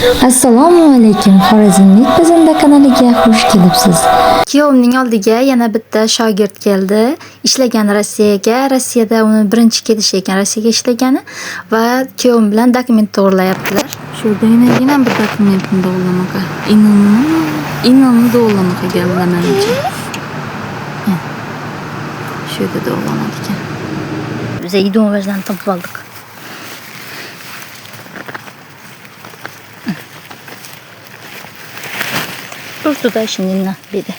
Assalomu alaykum, Xorazmlik Pazanda kanaliga xush kelibsiz. Kuyovimning oldiga yana bitta shogird keldi. Ishlagan Rossiyaga. Rossiyada uni birinchi kelishi ekan, Rossiyaga ishlagani va kuyovim bilan dokument to'g'rilayaptilar. Shurda yana bir dokumentni to'g'rilamoqqa. Inamni to'g'rilamoqqa kelganmancha. Shu yerda to'g'rilamoq ekan. Biz idovajdan topib oldik. Turtuda şimdi ne dedi?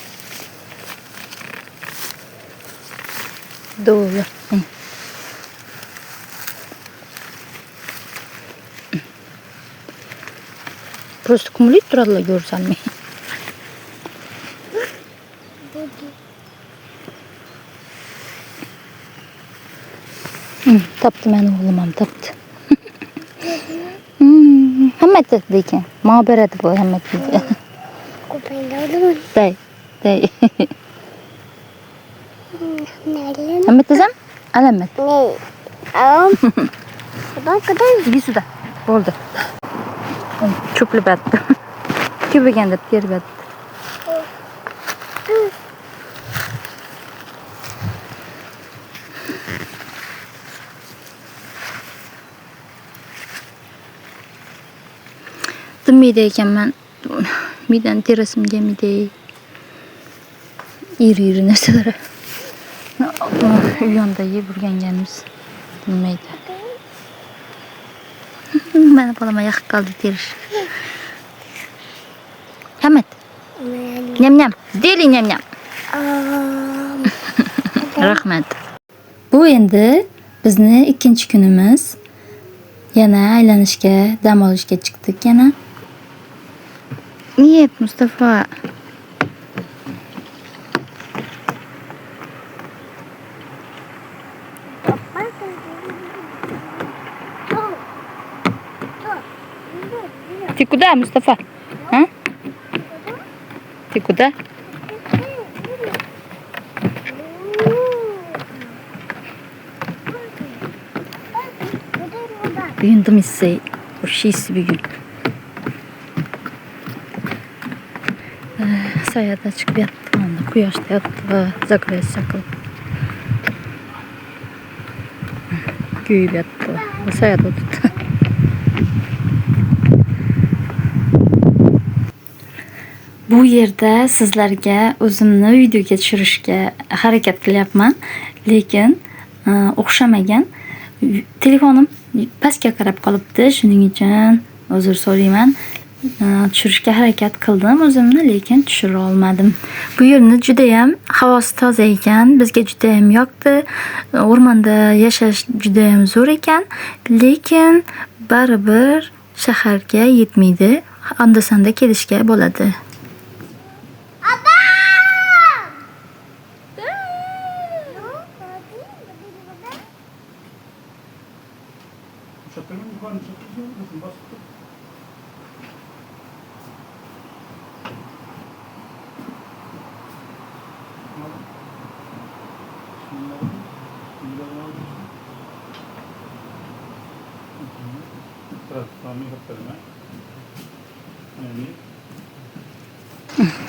Doğru. Просто кумулит turadilar görsem mi? Taptı ben oğlum taptı. Hammet dedi ki, mağberedi bu Hammet dedi. Day. Hammet desem? Alamet. Ne? Bir suda. Oldu. Çöplü battı. Köpeğinde bir battı. Mideyken ben miden terasimga midey iri narsalar uyonda yeb yurganganmiz bilmaydi. Meni bolama yoqib qoldi terish. Hamid. Nyam. Deli nyam. Rahmat. Bu endi bizni ikkinchi kunimiz. Yana aylanishga, dam olishga chiqdik yana. Niyet Mustafa. Ты куда, Мустафа? А? Ты куда? Bugün Dımisey. O şeysi bir gün. Sayada çıkıp yattı anda. Kuyaşta yattı ve zakraya sakılıp. Güyüp yattı. Sayada tuttu. Bu yerda sizlarga o'zimni videoga tushirishga harakat qilyapman, lekin o'xshamagan. Telefonim pastga qarab qolibdi, shuning uchun uzr so'rayman. Tushirishga harakat qildim o'zimni, lekin tushira olmadim. Bu yerni juda ham havosi toza ekan, bizga juda ham yoqdi. O'rmonda yashash juda ham zo'r ekan, lekin baribir shaharga yetmaydi. Onda-sonda kelishga bo'ladi.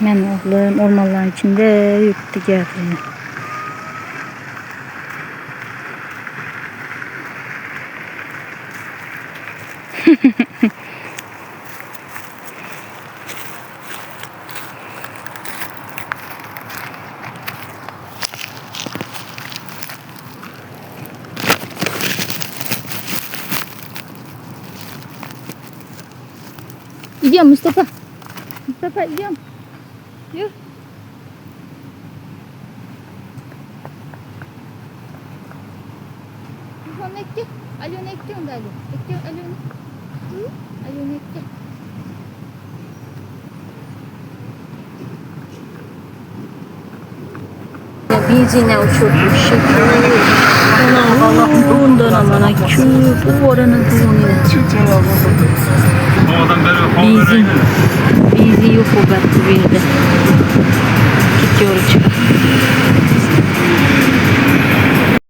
Ben oğlum ormanların içinde yürüttü geldiğini. Gidiyorum Mustafa. Mustafa gidiyorum. Yürü. Telefonu ekle. Alyon ekle onda Alyon. Ekle Alyon'u. Alyon'u ekle. Benzine uçurmuş. Bundan amana bu oranın doğunu. Benzin yok o battı bir yerde. Gidiyor çıkar.